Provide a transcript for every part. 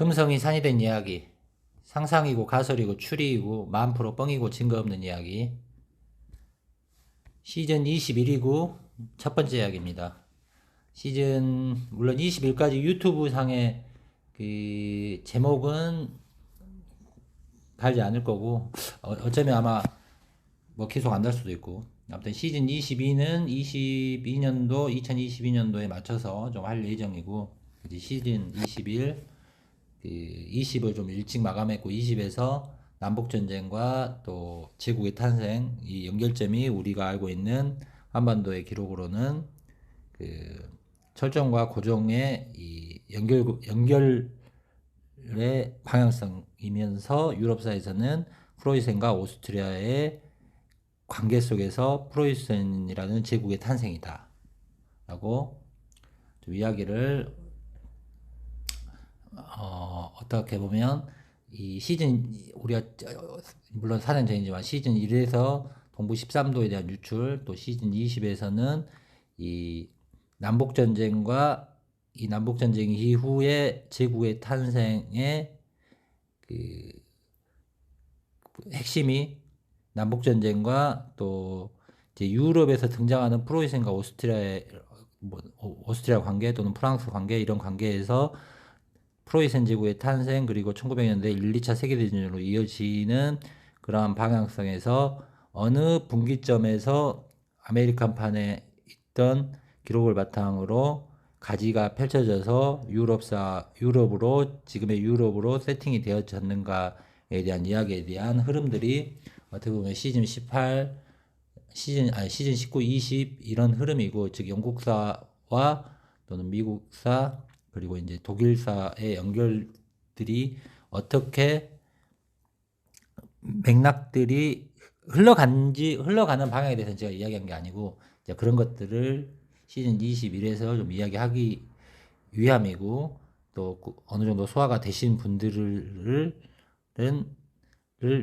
금성이 산이 된 이야기. 상상이고 가설이고 추리이고 마음 프로 뻥이고 증거 없는 이야기. 시즌 21이고 첫 번째 이야기입니다. 시즌 물론 21까지 유튜브 상의 그 제목은 달지 않을 거고 어쩌면 아마 뭐 계속 안 달 수도 있고, 아무튼 시즌 22는 2022년도에 맞춰서 좀 할 예정이고, 이제 시즌 21 20을 좀 일찍 마감했고 20에서 남북전쟁과 또 제국의 탄생, 이 연결점이 우리가 알고 있는 한반도의 기록으로는 그 철종과 고종의 이 연결의 방향성이면서 유럽사에서는 프로이센과 오스트리아의 관계 속에서 프로이센이라는 제국의 탄생이다 라고 좀 이야기를 어떻게 보면 이 시즌 우리가 물론 4년 전이지만 시즌 1에서 동부 13도에 대한 유출, 또 시즌 20에서는 이 남북전쟁과 이 남북전쟁 이후에 제국의 탄생의 그 핵심이 남북전쟁과 또 이제 유럽에서 등장하는 프로이센과 오스트리아 관계 또는 프랑스 관계, 이런 관계에서 프로이센 제국의 탄생, 그리고 1900년대 1, 2차 세계대전으로 이어지는 그러한 방향성에서 어느 분기점에서 아메리칸판에 있던 기록을 바탕으로 가지가 펼쳐져서 유럽으로, 지금의 유럽으로 세팅이 되어졌는가에 대한 이야기에 대한 흐름들이 어떻게 보면 시즌 19, 20 이런 흐름이고, 즉 영국사와 또는 미국사 그리고 이제 독일사의 연결들이 어떻게 맥락들이 흘러가는 방향에 대해서 제가 이야기한 게 아니고, 이제 그런 것들을 시즌 21에서 좀 이야기하기 위함이고, 또 어느 정도 소화가 되신 분들을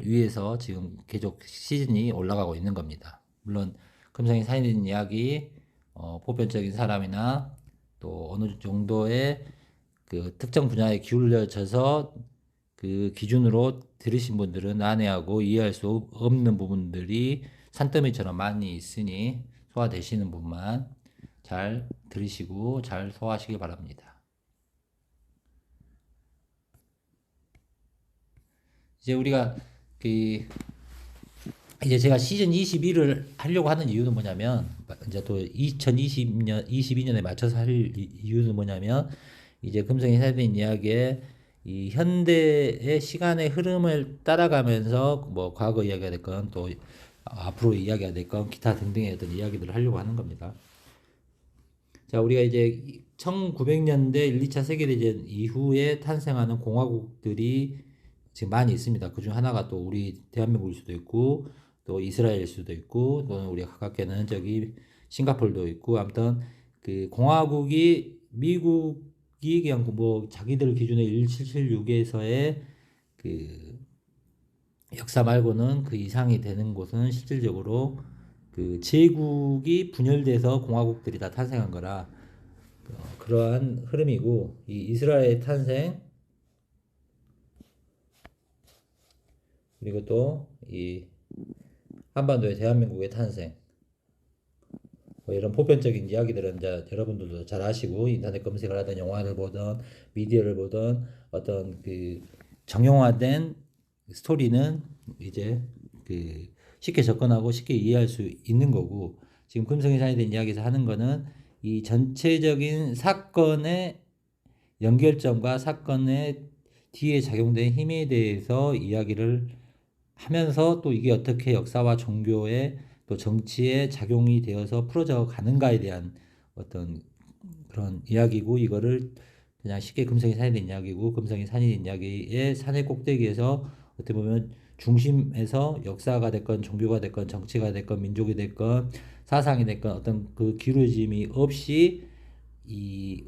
위해서 지금 계속 시즌이 올라가고 있는 겁니다. 물론 금성이 사인된 이야기, 보편적인 사람이나 또 어느 정도의 그 특정 분야에 기울여져서 그 기준으로 들으신 분들은 난해하고 이해할 수 없는 부분들이 산더미처럼 많이 있으니 소화되시는 분만 잘 들으시고 잘 소화하시기 바랍니다. 이제 우리가 그 이제 제가 시즌 21을 하려고 하는 이유는 뭐냐면, 이제 또 22년에 맞춰서 할 이유는 뭐냐면, 이제 금성이 사회된 이야기에 이 현대의 시간의 흐름을 따라가면서 뭐 과거 이야기가 됐건 또 앞으로 이야기가 됐건 기타 등등의 어떤 이야기들을 하려고 하는 겁니다. 자, 우리가 이제 1900년대 1, 2차 세계대전 이후에 탄생하는 공화국들이 지금 많이 있습니다. 그중 하나가 또 우리 대한민국일 수도 있고, 또 이스라엘일 수도 있고, 또는 우리가 가깝게는 저기 싱가폴도 있고, 아무튼 그 공화국이 미국이 그냥 뭐 자기들 기준의 1776에서의 그 역사 말고는 그 이상이 되는 곳은 실질적으로 그 제국이 분열돼서 공화국들이 다 탄생한 거라, 그러한 흐름이고, 이 이스라엘의 탄생, 그리고 또 이 한반도의 대한민국의 탄생, 뭐 이런 보편적인 이야기들은 이제 여러분들도 잘 아시고, 인터넷 검색을 하든 영화를 보든 미디어를 보든 어떤 그 정형화된 스토리는 이제 그 쉽게 접근하고 쉽게 이해할 수 있는 거고, 지금 금성이 산에 대한 이야기에서 하는 거는 이 전체적인 사건의 연결점과 사건의 뒤에 작용된 힘에 대해서 이야기를 하면서, 또 이게 어떻게 역사와 종교의 또 정치에 작용이 되어서 풀어져 가는가에 대한 어떤 그런 이야기고, 이거를 그냥 쉽게 금성이 산에 대한 이야기고, 금성이 산이 된 이야기의 산의 꼭대기에서 어떻게 보면 중심에서 역사가 됐건 종교가 됐건 정치가 됐건 민족이 됐건 사상이 됐건 어떤 그 기울어짐이 없이 이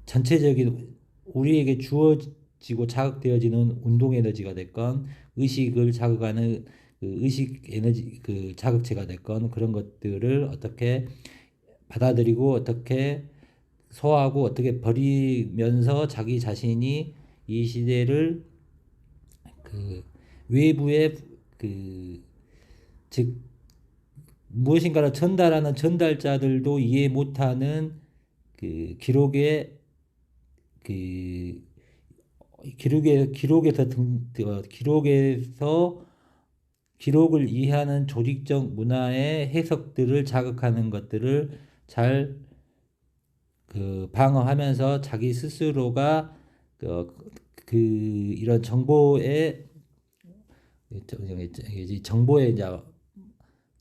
전체적인 우리에게 주어지고 자극되어지는 운동 에너지가 됐건 의식을 자극하는 그 의식 에너지 그 자극체가 됐건 그런 것들을 어떻게 받아들이고 어떻게 소화하고 어떻게 버리면서 자기 자신이 이 시대를 그 외부의 그 즉 무엇인가를 전달하는 전달자들도 이해 못하는 그 그 기록에서 기록을 이해하는 조직적 문화의 해석들을 자극하는 것들을 잘 방어하면서 자기 스스로가 이런 정보의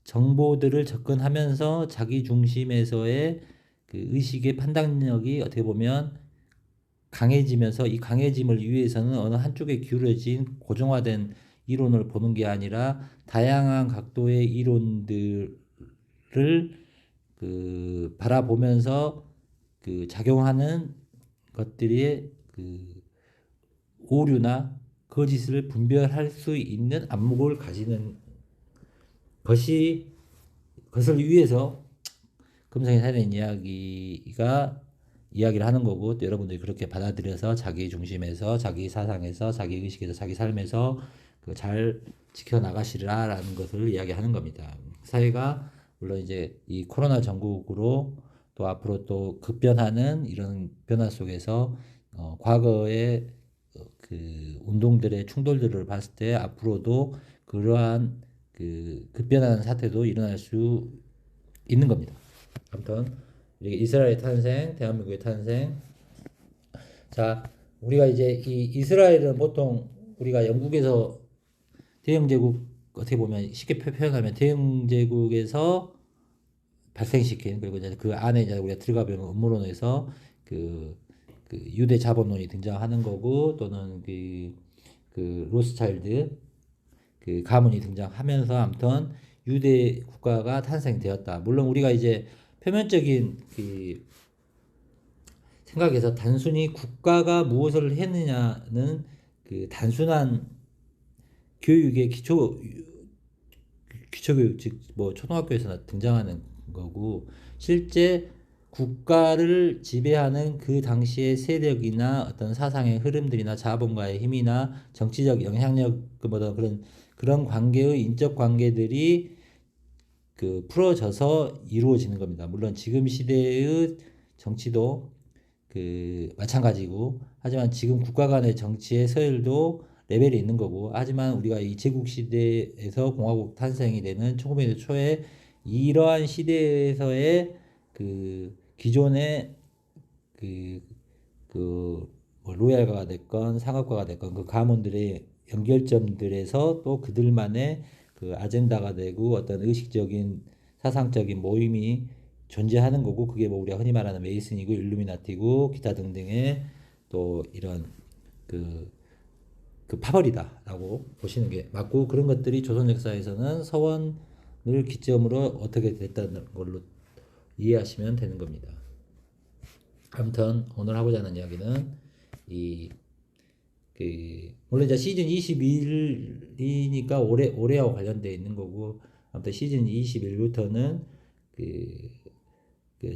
정보들을 접근하면서 자기 중심에서의 그 의식의 판단력이 어떻게 보면 강해지면서 이 강해짐을 위해서는 어느 한쪽에 기울어진 고정화된 이론을 보는 게 아니라 다양한 각도의 이론들을 바라보면서 작용하는 것들의 오류나 거짓을 분별할 수 있는 안목을 가지는 것을 위해서 금성에 살인 이야기를 하는 거고, 또 여러분들이 그렇게 받아들여서 자기 중심에서, 자기 사상에서, 자기 의식에서, 자기 삶에서 잘 지켜나가시라라는 것을 이야기하는 겁니다. 사회가 물론 이제 이 코로나 전국으로 또 앞으로 또 급변하는 이런 변화 속에서 과거의 운동들의 충돌들을 봤을 때 앞으로도 그러한 급변하는 사태도 일어날 수 있는 겁니다. 아무튼 이렇게 이스라엘의 탄생, 대한민국의 탄생. 자, 우리가 이제 이 이스라엘은 보통 우리가 영국에서 대영제국, 어떻게 보면 쉽게 표현하면 대영제국에서 발생시킨, 그리고 이제 그 안에 이제 우리가 들어가 보면 음모론에서 유대 자본론이 등장하는 거고, 또는 로스차일드 가문이 등장하면서 아무튼 유대 국가가 탄생되었다. 물론 우리가 이제 표면적인 생각에서 단순히 국가가 무엇을 했느냐는 단순한 교육의 기초교육, 즉 뭐 초등학교에서 등장하는 거고, 실제 국가를 지배하는 그 당시의 세력이나 어떤 사상의 흐름들이나 자본가의 힘이나 정치적 영향력보다 그런 관계의 인적 관계들이 풀어져서 이루어지는 겁니다. 물론 지금 시대의 정치도 마찬가지고, 하지만 지금 국가 간의 정치의 서열도 레벨이 있는 거고, 하지만 우리가 이 제국 시대에서 공화국 탄생이 되는 1900년대 초에 이러한 시대에서의 기존의 뭐 로얄가가 됐건 상업가가 됐건 그 가문들의 연결점들에서 또 그들만의 아젠다가 되고 어떤 의식적인 사상적인 모임이 존재하는 거고, 그게 뭐 우리가 흔히 말하는 메이슨이고 일루미나티고 기타 등등의 또 이런 파벌이다라고 보시는 게 맞고, 그런 것들이 조선 역사에서는 서원을 기점으로 어떻게 됐다는 걸로 이해하시면 되는 겁니다. 아무튼 오늘 하고자 하는 이야기는 물론 이제 시즌 21이니까 올해하고 관련되어 있는 거고, 아무튼 시즌 21부터는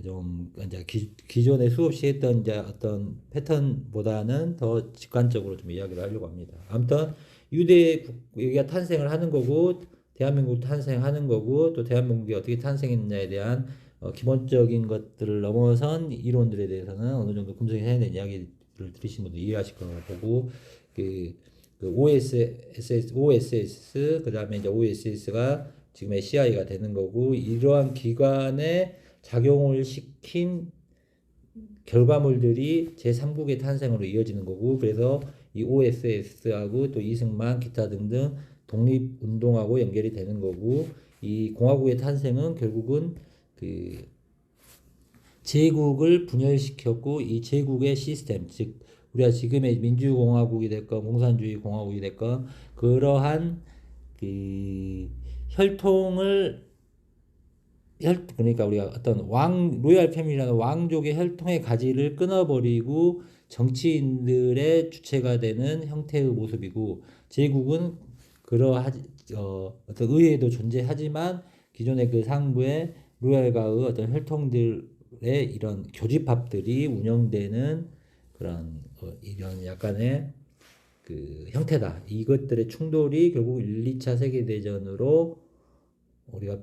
좀 이제 기존에 수없이 했던 이제 어떤 패턴보다는 더 직관적으로 좀 이야기를 하려고 합니다. 아무튼 여기가 탄생을 하는 거고, 대한민국 탄생하는 거고, 또 대한민국이 어떻게 탄생했느냐에 대한 기본적인 것들을 넘어선 이론들에 대해서는 어느 정도 금성이 해야 되는 이야기를 들으신 분들 이해하실 거라고 보고, OSS, 그 다음에 이제 OSS가 지금의 CIA가 되는 거고, 이러한 기관의 작용을 시킨 결과물들이 제3국의 탄생으로 이어지는 거고, 그래서 이 OSS하고 또 이승만 기타 등등 독립운동하고 연결이 되는 거고, 이 공화국의 탄생은 결국은 제국을 분열시켰고, 이 제국의 시스템, 즉 우리가 지금의 민주공화국이 됐건 공산주의 공화국이 됐건 그러한 그러니까 우리가 어떤 로얄 패밀리라는 왕족의 혈통의 가지를 끊어버리고 정치인들의 주체가 되는 형태의 모습이고, 제국은 어떤 의회도 존재하지만 기존의 그 상부의 로얄가의 어떤 혈통들의 이런 교집합들이 운영되는 그런 이런 약간의 그 형태다. 이것들의 충돌이 결국 1, 2차 세계대전으로 우리가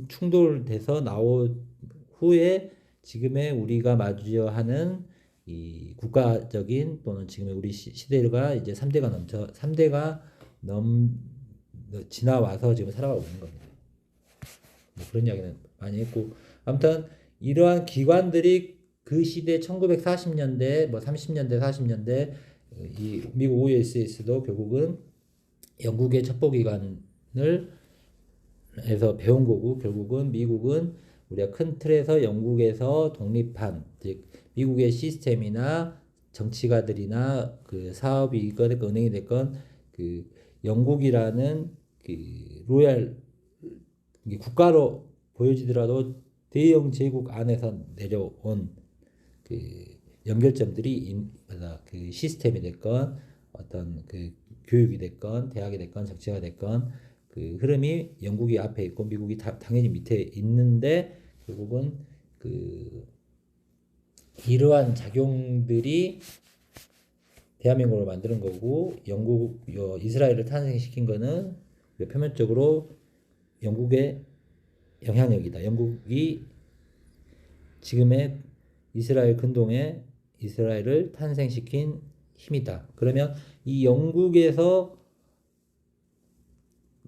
충돌돼서 나온 후에 지금의 우리가 마주하는 이 국가적인 또는 지금의 우리 시대가 이제 3대가 지나와서 지금 살아가고 있는 겁니다. 뭐 그런 이야기는 많이 했고, 아무튼 이러한 기관들이 그 시대 1940년대, 뭐 30년대, 40년대 이 미국 OSS도 결국은 영국의 첩보기관을 해서 배운 거고, 결국은 미국은 우리가 큰 틀에서 영국에서 독립한, 즉 미국의 시스템이나 정치가들이나 그 사업이 있건 은행이 됐건 그 영국이라는 그 로얄 국가로 보여지더라도 대영 제국 안에서 내려온 그 연결점들이 그 시스템이 됐건 어떤 그 교육이 됐건 대학이 됐건 정치가 됐건 그 흐름이 영국이 앞에 있고 미국이 당연히 밑에 있는데 결국은 그 이러한 작용들이 대한민국을 만드는 거고 이스라엘을 탄생시킨 거는 표면적으로 영국의 영향력이다. 영국이 지금의 이스라엘 근동의 이스라엘을 탄생시킨 힘이다. 그러면 이 영국에서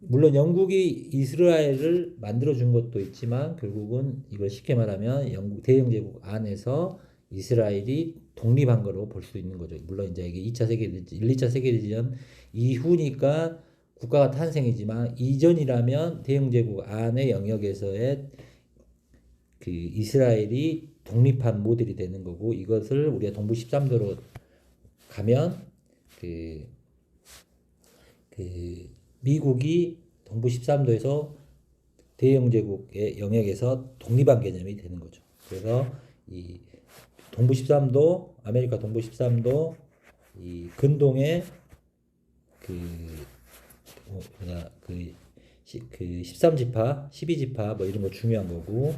물론 영국이 이스라엘을 만들어준 것도 있지만 결국은 이걸 쉽게 말하면 영국 대영제국 안에서 이스라엘이 독립한 거로 볼 수 있는 거죠. 물론 이제 이게 2차 세계대전, 1, 2차 세계대전 이후니까 국가가 탄생이지만 이전이라면 대영제국 안의 영역에서의 그 이스라엘이 독립한 모델이 되는 거고 이것을 우리가 동부 13도로 가면 그 미국이 동부 13도에서 대영제국의 영역에서 독립한 개념이 되는 거죠. 그래서 이 동부 13도, 아메리카 동부 13도 이 근동의 그 13지파, 12지파 뭐 이런 거 중요한 거고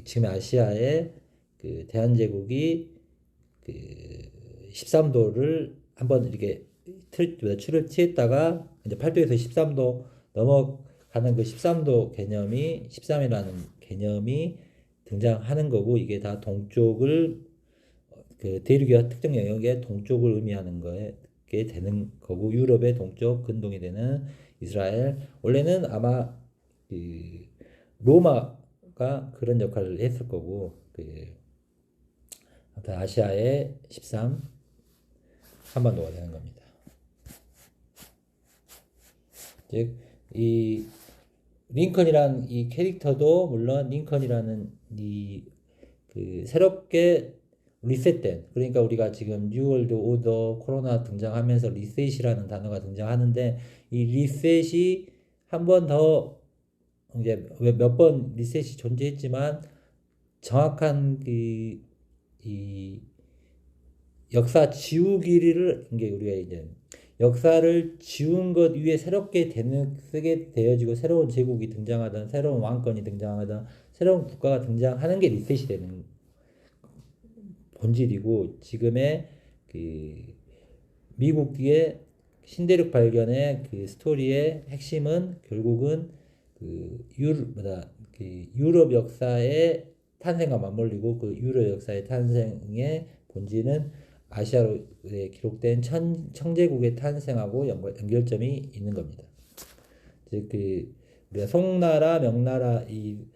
지금 아시아의 그 대한제국이 그 13도를 한번 이렇게 틀을 치했다가 이제 8도에서 13도 넘어가는 그 13도 개념이 13이라는 개념이 등장하는 거고 이게 다 동쪽을 그 대륙의 특정 영역의 동쪽을 의미하는 거에 되는 거고 유럽의 동쪽 근동이 되는 이스라엘 원래는 아마 그 로마가 그런 역할을 했을 거고 아시아의 13 한반도가 되는 겁니다. 즉 이 링컨이란 이 캐릭터도 물론 링컨이라는 이 그 새롭게 리셋된 그러니까 우리가 지금 뉴월드 오더 코로나 등장하면서 리셋이라는 단어가 등장하는데 이 리셋이 한 번 더 이제 몇 번 리셋이 존재했지만 정확한 이 역사 지우기를 이게 우리가 이제 역사를 지운 것 위에 새롭게 쓰게 되어지고 새로운 제국이 등장하든 새로운 왕권이 등장하든 새로운 국가가 등장하는 게 리셋이 되는 본질이고 지금의 그 미국의 신대륙 발견의 그 스토리의 핵심은 결국은 그 유럽 역사의 탄생과 맞물리고 그 유럽 역사의 탄생의 본질은 아시아에 기록된 청제국의 탄생하고 연결점이 있는 겁니다. 즉 우리가 송나라, 명나라 이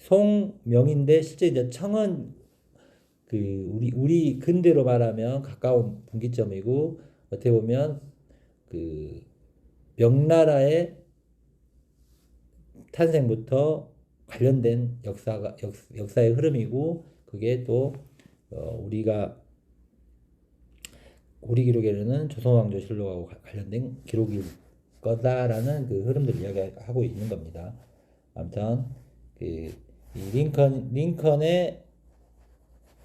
송명인데 실제 이제 청은 그 우리 근대로 말하면 가까운 분기점이고 어떻게 보면 그 명나라의 탄생부터 관련된 역사의 흐름이고 그게 또 우리 기록에는 조선왕조실록하고 관련된 기록일 거다라는 그 흐름들을 이야기하고 있는 겁니다. 아무튼 이 링컨의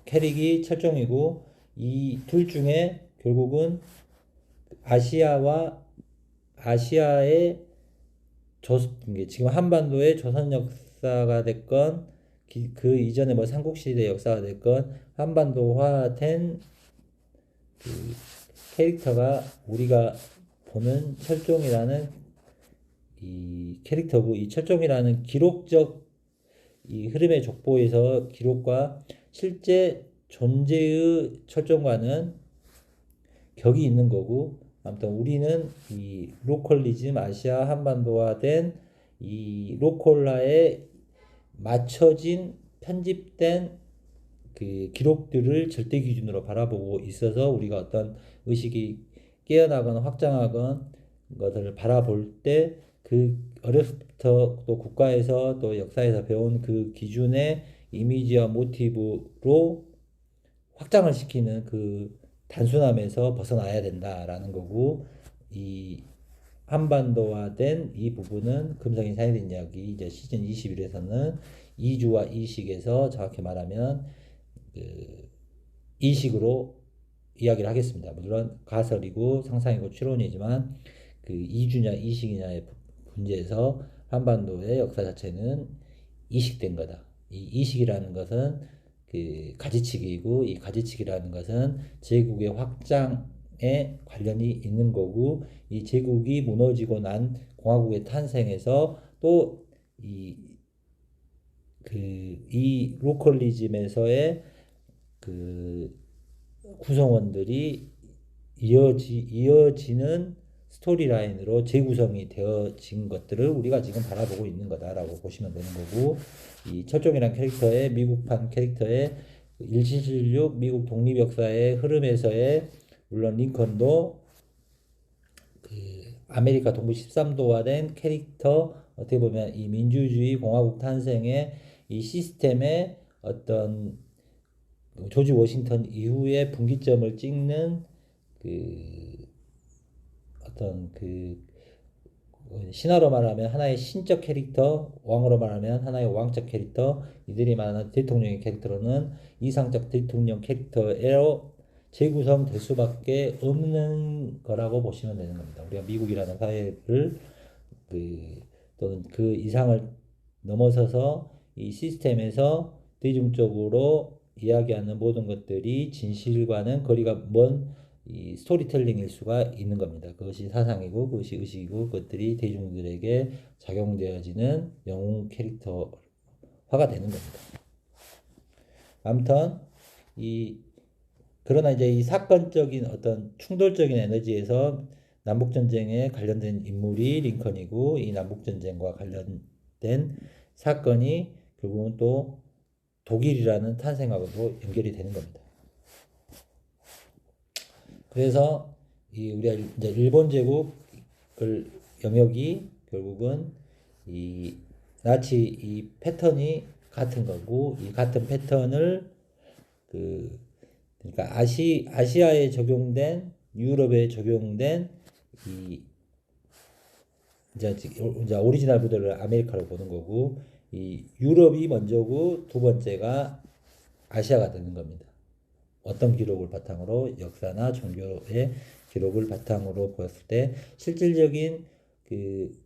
캐릭이 철종이고 이 둘 중에 결국은 아시아의 지금 한반도의 조선 역사가 됐건 그 이전에 뭐 삼국시대 역사가 됐건 한반도화된 그 캐릭터가 우리가 보는 철종이라는 이 캐릭터고, 이 철종이라는 기록적 이 흐름의 족보에서 기록과 실제 존재의 철종과는 격이 있는 거고, 아무튼 우리는 이 로컬리즘, 아시아 한반도화된 이 로컬화에 맞춰진 편집된 그 기록들을 절대 기준으로 바라보고 있어서 우리가 어떤 의식이 깨어나거나 확장하건 것을 바라볼 때 그 어려서부터 또 국가에서 또 역사에서 배운 그 기준의 이미지와 모티브로 확장을 시키는 그 단순함에서 벗어나야 된다라는 거고, 이 한반도화된 이 부분은 금성이 사회된 이야기 이제 시즌 21에서는 이주와 이식에서 정확히 말하면 그 이식으로 이야기를 하겠습니다. 물론 가설이고 상상이고 추론이지만 그 이주냐 이식이냐의 문제에서 한반도의 역사 자체는 이식된 거다. 이 이식이라는 것은 그 가지치기이고, 이 가지치기라는 것은 제국의 확장에 관련이 있는 거고, 이 제국이 무너지고 난 공화국의 탄생에서 또 이 로컬리즘에서의 그 구성원들이 이어지는 스토리라인으로 재구성이 되어진 것들을 우리가 지금 바라보고 있는 거다라고 보시면 되는 거고, 이 철종이란 캐릭터의 미국판 캐릭터의 1776 미국 독립역사의 흐름에서의 물론 링컨도 그 아메리카 동부 13도화된 캐릭터, 어떻게 보면 이 민주주의 공화국 탄생의 이 시스템의 어떤 조지 워싱턴 이후에 분기점을 찍는 그 어떤 그 신화로 말하면 하나의 신적 캐릭터, 왕으로 말하면 하나의 왕적 캐릭터, 이들이 말하는 대통령의 캐릭터로는 이상적 대통령 캐릭터로 재구성될 수밖에 없는 거라고 보시면 되는 겁니다. 우리가 미국이라는 사회를 또는 그 이상을 넘어서서 이 시스템에서 대중적으로 이야기하는 모든 것들이 진실과는 거리가 먼 이 스토리텔링일 수가 있는 겁니다. 그것이 사상이고 그것이 의식이고 그것들이 대중들에게 작용되어지는 영웅 캐릭터화가 되는 겁니다. 아무튼 그러나 이제 이 사건적인 어떤 충돌적인 에너지에서 남북전쟁에 관련된 인물이 링컨이고, 이 남북전쟁과 관련된 사건이 결국은 또 독일이라는 탄생하고도 연결이 되는 겁니다. 그래서 우리가 이제 일본 제국을 영역이 결국은 이 나치 이 패턴이 같은 거고, 이 같은 패턴을 그러니까 아시아에 적용된, 유럽에 적용된 이제 오리지널 부대를 아메리카로 보는 거고, 이 유럽이 먼저고 두 번째가 아시아가 되는 겁니다. 어떤 기록을 바탕으로, 역사나 종교의 기록을 바탕으로 보았을 때 실질적인 그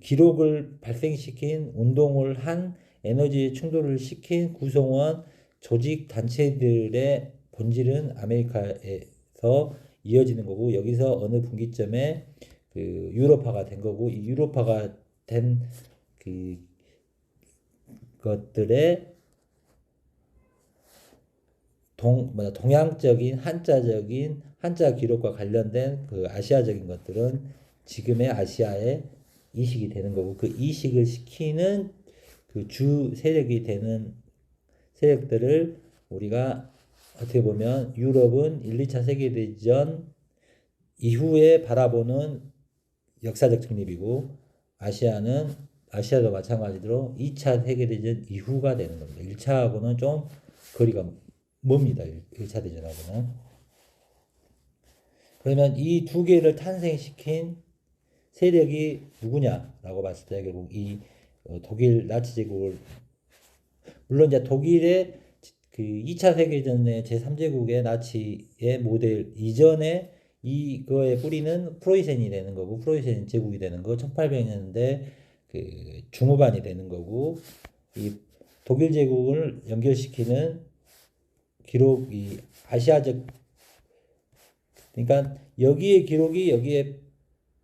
기록을 발생시킨, 운동을 한, 에너지의 충돌을 시킨 구성원 조직 단체들의 본질은 아메리카에서 이어지는 거고, 여기서 어느 분기점에 그 유럽화가 된 거고, 이 유럽화가 된 그 것들의 동양적인 한자 기록과 관련된 그 아시아적인 것들은 지금의 아시아의 이식이 되는 거고, 그 이식을 시키는 그 주 세력이 되는 세력들을 우리가 어떻게 보면 유럽은 1, 2차 세계대전 이후에 바라보는 역사적 중립이고, 아시아도 마찬가지로 2차 세계대전 이후가 되는 겁니다. 1차하고는 좀 거리가 멉니다. 1차 대전하고는. 그러면 이 두 개를 탄생시킨 세력이 누구냐라고 봤을 때 결국 이 독일 나치 제국을, 물론 이제 독일의 그 2차 세계전의 제3제국의 나치의 모델 이전에 이거의 뿌리는 프로이센이 되는 거고, 프로이센 제국이 되는 거 1800년대 그 중후반이 되는 거고, 이 독일 제국을 연결시키는 기록이 아시아적, 그러니까 여기에 기록이 여기에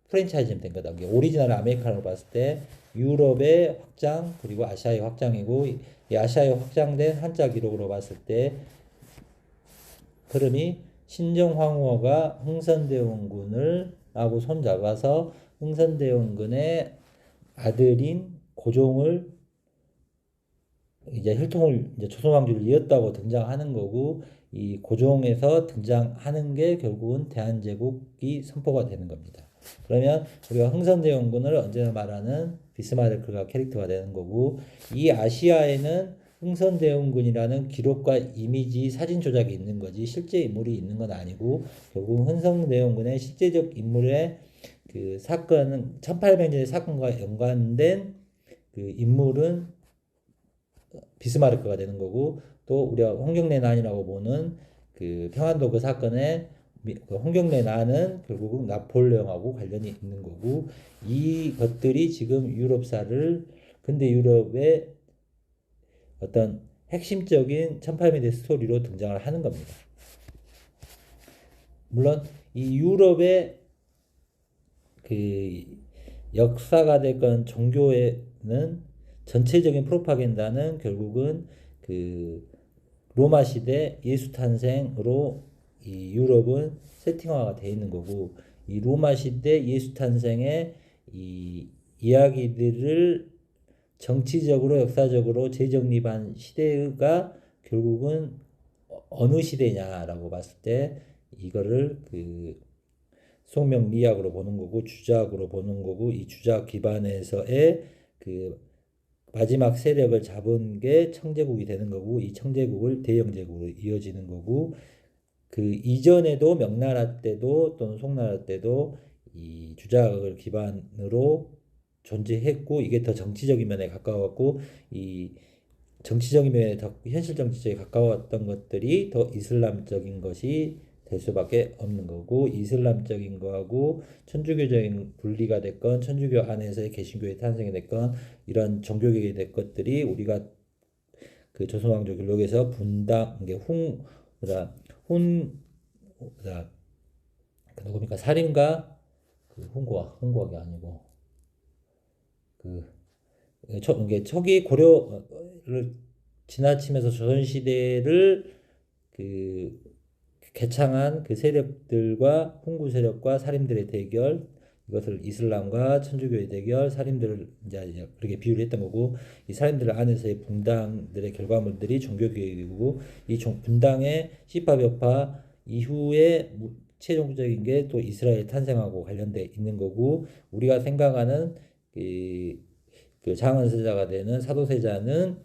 프랜차이즈 된 거다. 오리지널 아메리카노로 봤을 때 유럽의 확장 그리고 아시아의 확장이고, 이 아시아의 확장된 한자 기록으로 봤을 때 흐름이 신정황후가 흥선대원군을 하고 손잡아서 흥선대원군의 아들인 고종을 이제 혈통을 이제 조선왕조를 이었다고 등장하는 거고, 이 고종에서 등장하는 게 결국은 대한제국이 선포가 되는 겁니다. 그러면 우리가 흥선대원군을 언제나 말하는 비스마르크가 캐릭터가 되는 거고, 이 아시아에는 흥선대원군이라는 기록과 이미지 사진 조작이 있는 거지 실제 인물이 있는 건 아니고, 결국 흥선대원군의 실제적 인물의 그 사건은 1800년의 사건과 연관된 그 인물은 비스마르크가 되는 거고, 또 우리가 홍경래난이라고 보는 그 평안도 그 사건의 그 홍경래난은 결국은 나폴레옹하고 관련이 있는 거고, 이것들이 지금 유럽사를 근대 유럽의 어떤 핵심적인 1800년대 스토리로 등장을 하는 겁니다. 물론 이 유럽의 그 역사가 됐건 종교에는 전체적인 프로파간다는 결국은 그 로마 시대 예수 탄생으로 이 유럽은 세팅화가 되어 있는 거고, 이 로마 시대 예수 탄생의 이 이야기들을 정치적으로 역사적으로 재정립한 시대가 결국은 어느 시대냐라고 봤을 때 이거를 그 송명리학으로 보는 거고, 주작으로 보는 거고, 이 주작 기반에서의 그 마지막 세력을 잡은 게 청제국이 되는 거고, 이 청제국을 대영제국으로 이어지는 거고, 그 이전에도 명나라 때도 또는 송나라 때도 이 주작을 기반으로 존재했고, 이게 더 정치적인 면에 가까웠고, 이 정치적인 면에 더 현실 정치적에 가까웠던 것들이 더 이슬람적인 것이 될 수밖에 없는 거고, 이슬람적인 거하고 천주교적인 분리가 됐건 천주교 안에서의 개신교의 탄생이 됐건 이런 종교개혁이 된 것들이 우리가 그 조선왕조 기록에서 분당 이게 그 누굽니까 살인가 그 훈고학이 아니고 그 이게 초기 고려를 지나치면서 조선시대를 그 개창한 그 세력들과 훈구 세력과 사림들의 대결, 이것을 이슬람과 천주교의 대결, 사림들을 이제 그렇게 비유를 했던 거고, 이 사림들 안에서의 분당들의 결과물들이 종교개혁이고, 이 분당의 시파벽파 이후에 최종적인 게 또 이스라엘 탄생하고 관련돼 있는 거고, 우리가 생각하는 그 장언세자가 되는 사도세자는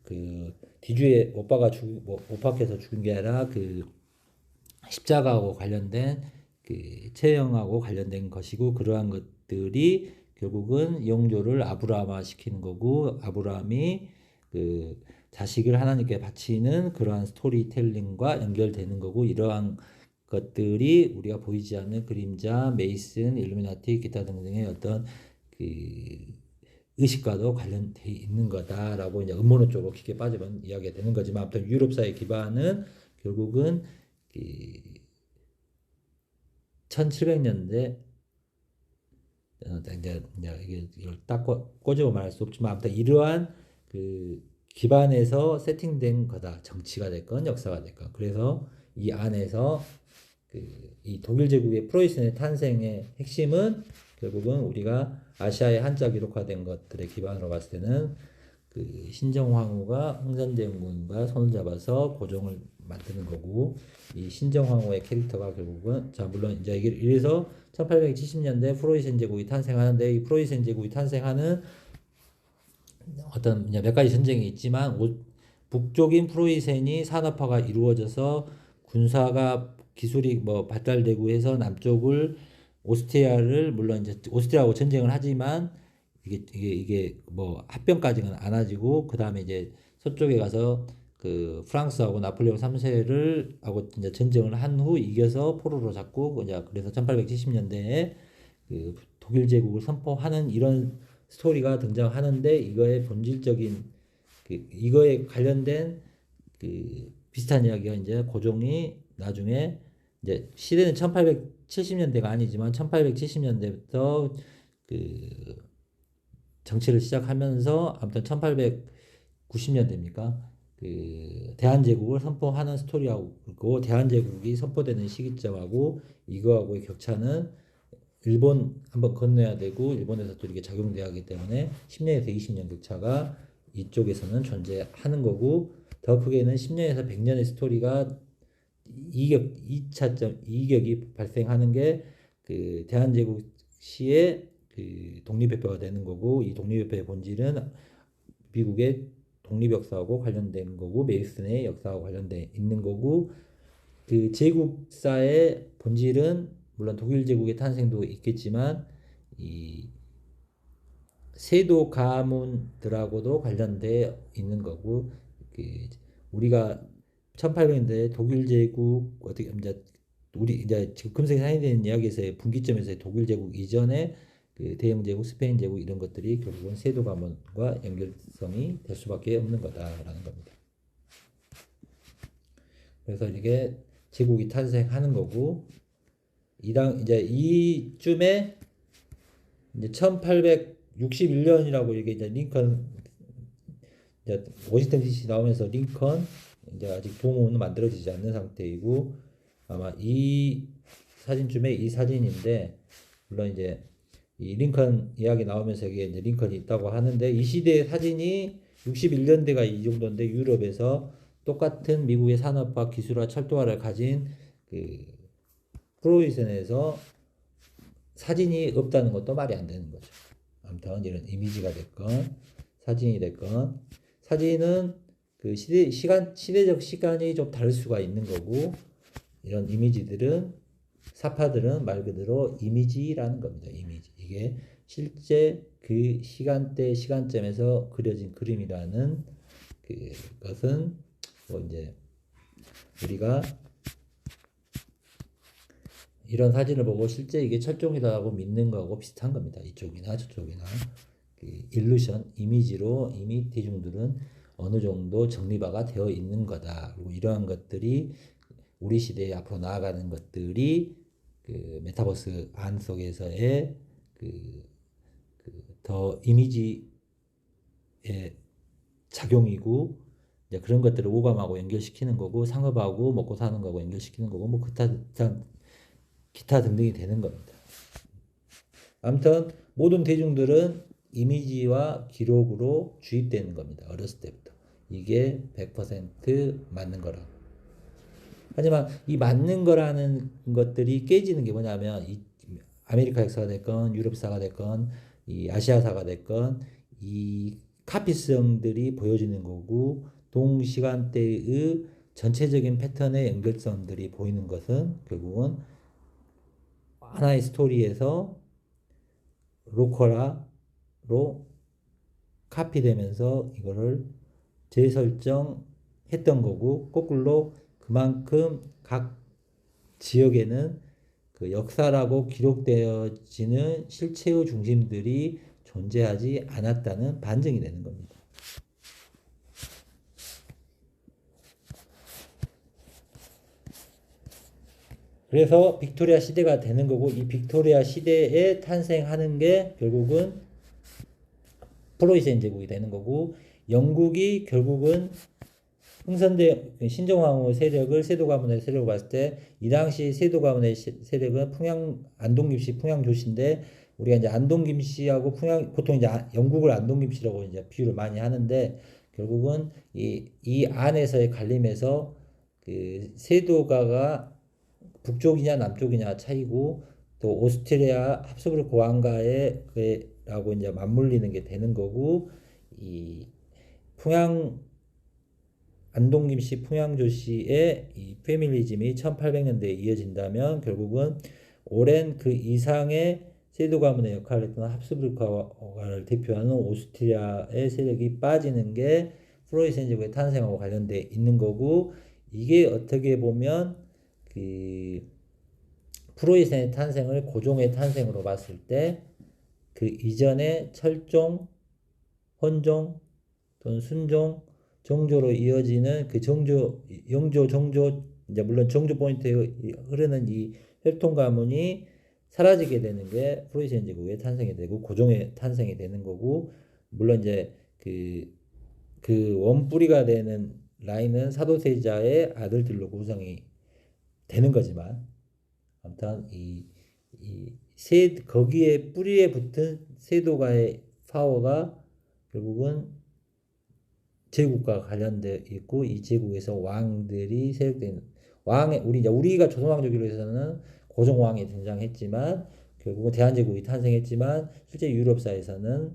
그 뒤주에 못 박혀서 죽은 게 아니라 그 십자가하고 관련된 그 체형하고 관련된 것이고, 그러한 것들이 결국은 영조를 아브라함화 시키는 거고, 아브라함이 그 자식을 하나님께 바치는 그러한 스토리텔링과 연결되는 거고, 이러한 것들이 우리가 보이지 않는 그림자, 메이슨, 일루미나티, 기타 등등의 어떤 그 의식과도 관련돼 있는 거다라고 이제 음모론 쪽으로 깊게 빠지면 이야기가 되는 거지만, 아무튼 유럽사의 기반은 결국은 1700년대 이제 이걸 딱 꼬집어 말할 수 없지만, 아무튼 이러한 그 기반에서 세팅된 거다. 정치가 됐건 역사가 됐건. 그래서 이 안에서 이 독일 제국의 프로이센의 탄생의 핵심은 결국은 우리가 아시아의 한자 기록화된 것들의 기반으로 봤을 때는 그 신정황후가 흥선대원군과 손을 잡아서 고종을 만드는 거고, 이 신정황후의 캐릭터가 결국은 물론 이제 이래서 1870년대 프로이센 제국이 탄생하는데, 이 프로이센 제국이 탄생하는 어떤 몇 가지 전쟁이 있지만, 북쪽인 프로이센이 산업화가 이루어져서 군사가 기술이 뭐 발달되고 해서 남쪽을 오스트리아를 물론 이제 오스트리아하고 전쟁을 하지만 이게 뭐 합병까지는 안 하지고, 그 다음에 이제 서쪽에 가서 그 프랑스하고 나폴레옹 3세를 하고 이제 전쟁을 한 후 이겨서 포로로 잡고, 이제 그래서 1870년대에 그 독일 제국을 선포하는 이런 스토리가 등장하는데, 이거의 본질적인 이거에 관련된 비슷한 이야기가 이제 고종이 나중에 이제 시대는 1870년대가 아니지만 1870년대부터 정치를 시작하면서 아무튼 1890년대입니까? 대한제국을 선포하는 스토리하고 대한제국이 선포되는 시기점하고 이거하고의 격차는 일본 한번 건너야 되고 일본에서 또 이게 작용돼야 하기 때문에 10년에서 20년 격차가 이쪽에서는 존재하는 거고 더 크게는 10년에서 100년의 스토리가 이격이 발생하는 게 대한제국 시의 독립협회가 되는 거고 이 독립협회의 본질은 미국의 독립역사하고 관련된 거고 메이슨의 역사하고 관련돼 있는 거고 제국사의 본질은 물론 독일 제국의 탄생도 있겠지만 이 세도 가문들하고도 관련돼 있는 거고 우리가 1800년대 독일 제국 어떻게 이제 우리 이제 지금 금세 상행되는 이야기에서의 분기점에서의 독일 제국 이전에 대영 제국, 스페인 제국 이런 것들이 결국은 세도 가문과 연결성이 될 수밖에 없는 거다라는 겁니다. 그래서 이게 제국이 탄생하는 거고 이제 이쯤에 이제 1861년이라고 이게 이제 링컨 이제 워싱턴 DC 나오면서 링컨 이제 아직 도모는 만들어지지 않는 상태이고 아마 이 사진쯤에 이 사진인데 물론 이제 이 링컨 이야기 나오면서 이게 이제 링컨이 있다고 하는데 이 시대의 사진이 61년대가 이 정도인데 유럽에서 똑같은 미국의 산업화 기술화 철도화를 가진 프로이센에서 사진이 없다는 것도 말이 안 되는 거죠. 아무튼 이런 이미지가 됐건 사진이 됐건 사진은 시대적 시간이 좀 다를 수가 있는 거고 이런 이미지들은 사파들은 말 그대로 이미지라는 겁니다. 이미지. 이게 실제 그 시간대 시간점에서 그려진 그림이라는 것은 뭐 이제 우리가 이런 사진을 보고 실제 이게 철종이라고 믿는 거하고 비슷한 겁니다. 이쪽이나 저쪽이나 일루션, 이미지로 이미 대중들은 어느 정도 정리화가 되어 있는 거다. 그리고 이러한 것들이 우리 시대에 앞으로 나아가는 것들이 메타버스 안 속에서의 더 이미지의 작용이고 이제 그런 것들을 오감하고 연결시키는 거고 상업하고 먹고 사는 거하고 연결시키는 거고 뭐 기타 등등이 되는 겁니다. 아무튼 모든 대중들은 이미지와 기록으로 주입되는 겁니다. 어렸을 때부터. 이게 100% 맞는 거라. 하지만 이 맞는 거라는 것들이 깨지는 게 뭐냐면 이 아메리카 역사가 됐건 유럽사가 됐건 이 아시아사가 됐건 이 카피성들이 보여지는 거고 동시간대의 전체적인 패턴의 연결성들이 보이는 것은 결국은 하나의 스토리에서 로컬화로 카피되면서 이거를 재설정했던 거고 거꾸로 그만큼 각 지역에는 역사라고 기록되어지는 실체의 중심들이 존재하지 않았다는 반증이 되는 겁니다. 그래서 빅토리아 시대가 되는 거고 이 빅토리아 시대에 탄생하는 게 결국은 프로이센 제국이 되는 거고 영국이 결국은 흥선대 신정왕후 세력을 세도 가문의 세력을 봤을 때 이 당시 세도 가문의 세력은 안동김씨 풍양조씨인데 우리가 이제 안동김씨하고 보통 이제 영국을 안동김씨라고 이제 비유를 많이 하는데 결국은 이 안에서의 갈림에서 세도가가 북쪽이냐 남쪽이냐 차이고 또 오스트리아 합스부르크 왕가라고 이제 맞물리는 게 되는 거고 이 안동김씨 풍양조씨의 이 페미니즘이 1800년대에 이어진다면 결국은 오랜 그 이상의 세도 가문의 역할을 했던 합스부르크를 대표하는 오스트리아의 세력이 빠지는 게 프로이센 제국의 탄생하고 관련돼 있는 거고 이게 어떻게 보면 프로이센의 탄생을 고종의 탄생으로 봤을 때 그 이전에 철종, 혼종, 또는 순종, 정조로 이어지는 그 정조, 영조, 정조, 이제 물론 정조 포인트에 흐르는 이 혈통 가문이 사라지게 되는 게 프로이센 제국의 탄생이 되고 고종의 탄생이 되는 거고, 물론 이제 그 원뿌리가 되는 라인은 사도세자의 아들들로 구성이 되는 거지만, 아무튼 거기에 뿌리에 붙은 세도가의 파워가 결국은 제국과 관련되어 있고, 이 제국에서 왕들이 세력된 우리가 조선왕조기로서는 고종왕이 등장했지만 결국은 대한제국이 탄생했지만 실제 유럽사에서는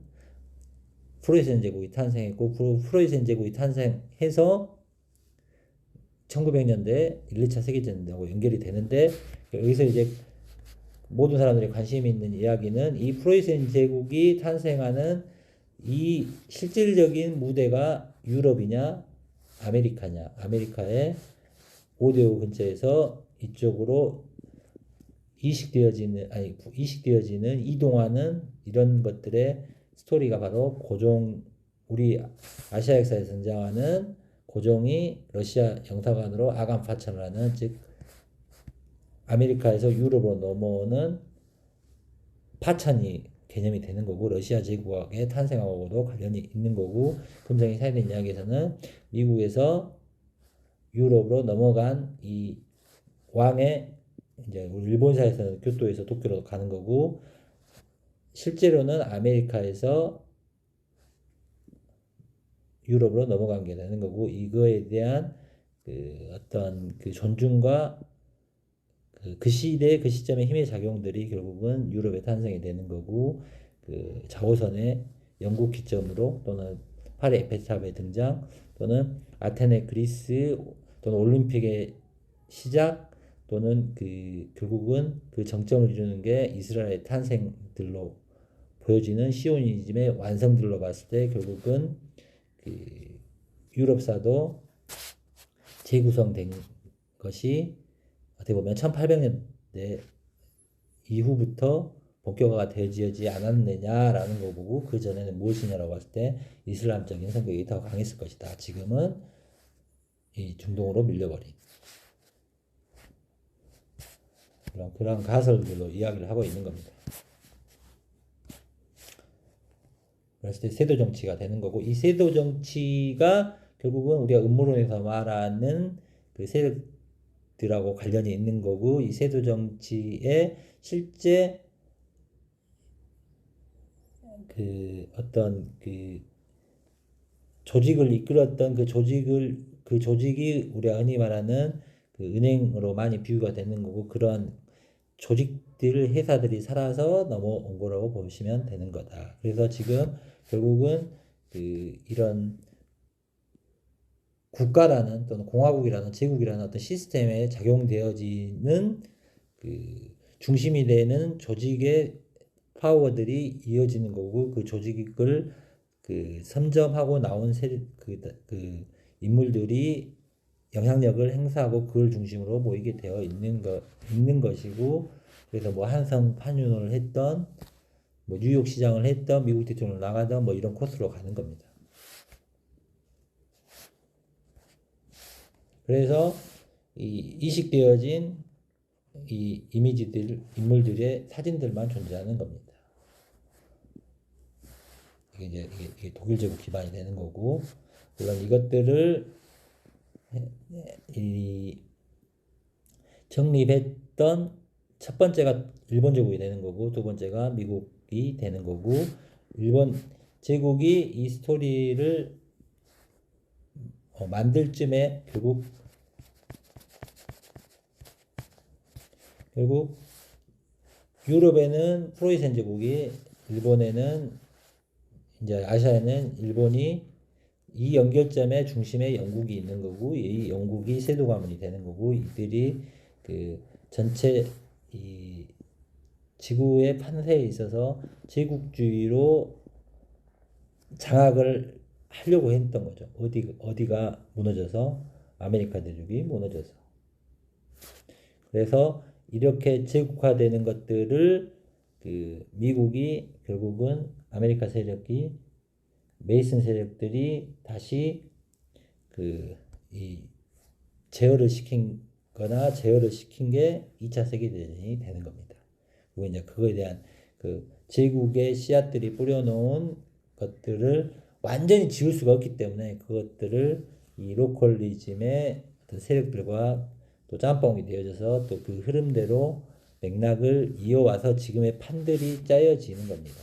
프로이센 제국이 탄생했고, 프로이센 제국이 탄생해서 1900년대 1, 2차 세계대전하고 연결이 되는데, 여기서 이제 모든 사람들이 관심 있는 이야기는 이 프로이센 제국이 탄생하는 이 실질적인 무대가 유럽이냐 아메리카냐, 아메리카의 오데오 근처에서 이쪽으로 이식되어지는 이동하는 이런 것들의 스토리가 바로 고종, 우리 아시아 역사에 등장하는 고종이 러시아 영사관으로 아간 파천을 하는, 즉 아메리카에서 유럽으로 넘어오는 파천이 개념이 되는 거고, 러시아 제국의 탄생하고도 관련이 있는 거고, 금성이 사회된 이야기에서는 미국에서 유럽으로 넘어간 이 왕의, 이제 우리 일본사에서는 교토에서 도쿄로 가는 거고, 실제로는 아메리카에서 유럽으로 넘어간 게 되는 거고, 이거에 대한 어떤 존중과 그 시대 그 시점의 힘의 작용들이 결국은 유럽의 탄생이 되는 거고, 자오선의 영국 기점으로 또는 파리 에펠탑의 등장 또는 아테네 그리스 또는 올림픽의 시작 또는 결국은 그 정점을 이루는 게 이스라엘의 탄생들로 보여지는 시오니즘의 완성들로 봤을 때, 결국은 유럽사도 재구성된 것이 어떻게 보면 1800년대 이후부터 본격화가 되어지지 않았느냐라는 거 보고, 그 전에는 무엇이냐라고 봤을 때 이슬람적인 성격이 더 강했을 것이다. 지금은 이 중동으로 밀려버린 그런 가설들로 이야기를 하고 있는 겁니다. 그랬을 때 세도 정치가 되는 거고, 이 세도 정치가 결국은 우리가 음모론에서 말하는 그 세력들하고 관련이 있는 거고, 이 세도 정치의 실제 어떤 조직을 이끌었던 그 조직이 우리가 흔히 말하는 은행으로 많이 비유가 되는 거고, 그런 조직들, 회사들이 살아서 넘어온 거라고 보시면 되는 거다. 그래서 지금 결국은 이런 국가라는 또는 공화국이라는 제국이라는 어떤 시스템에 작용되어지는 중심이 되는 조직의 파워들이 이어지는 거고, 그 조직을 선점하고 나온 인물들이 영향력을 행사하고 그걸 중심으로 모이게 되어 있는 것이고, 그래서 뭐 한성 판윤을 했던, 뭐 뉴욕 시장을 했던, 미국 대통령을 나가던 뭐 이런 코스로 가는 겁니다. 그래서 이 이식되어진 이 인물들의 사진들만 존재하는 겁니다. 이게 독일 제국 기반이 되는 거고, 물론 이것들을 정립했던 첫 번째가 일본 제국이 되는 거고, 두 번째가 미국이 되는 거고, 일본 제국이 이 스토리를 만들 쯤에 결국 유럽에는 프로이센 제국이, 일본에는 이제 아시아에는 일본이, 이 연결점의 중심에 영국이 있는 거고, 이 영국이 세도 가문이 되는 거고, 이들이 전체 이 지구의 판세에 있어서 제국주의로 장악을 하려고 했던 거죠. 어디가 무너져서? 아메리카 대륙이 무너져서. 그래서 이렇게 제국화되는 것들을 미국이 결국은 아메리카 세력이 메이슨 세력들이 다시 이 제어를 시킨 거나 제어를 시킨 게 2차 세계대전이 되는 겁니다. 그리고 이제 그거에 대한 제국의 씨앗들이 뿌려놓은 것들을 완전히 지울 수가 없기 때문에 그것들을 이 로컬리즘의 어떤 세력들과 또 짬뽕이 되어져서 또 그 흐름대로 맥락을 이어와서 지금의 판들이 짜여지는 겁니다.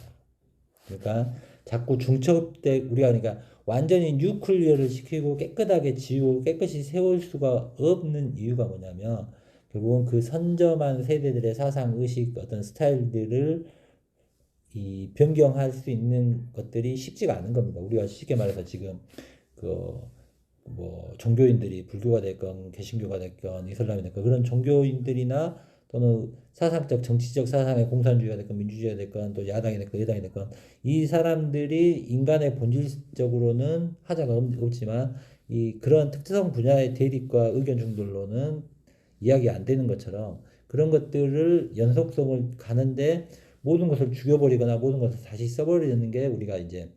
그러니까 자꾸 중첩돼 우리가 그러니까 완전히 뉴클리어를 시키고 깨끗하게 지우고 깨끗이 세울 수가 없는 이유가 뭐냐면 결국은 그 선점한 세대들의 사상 의식 어떤 스타일들을 이 변경할 수 있는 것들이 쉽지가 않은 겁니다. 우리가 쉽게 말해서 지금 뭐 종교인들이 불교가 됐건 개신교가 됐건 이슬람이 됐건 그런 종교인들이나 또는 사상적 정치적 사상의 공산주의가 됐건 민주주의가 됐건 또 야당이 됐건 여당이 됐건 이 사람들이 인간의 본질적으로는 하자가 없지만 이 그런 특정 분야의 대립과 의견 충돌로는 이야기 안 되는 것처럼 그런 것들을 연속성을 가는데 모든 것을 죽여버리거나 모든 것을 다시 써버리는 게 우리가 이제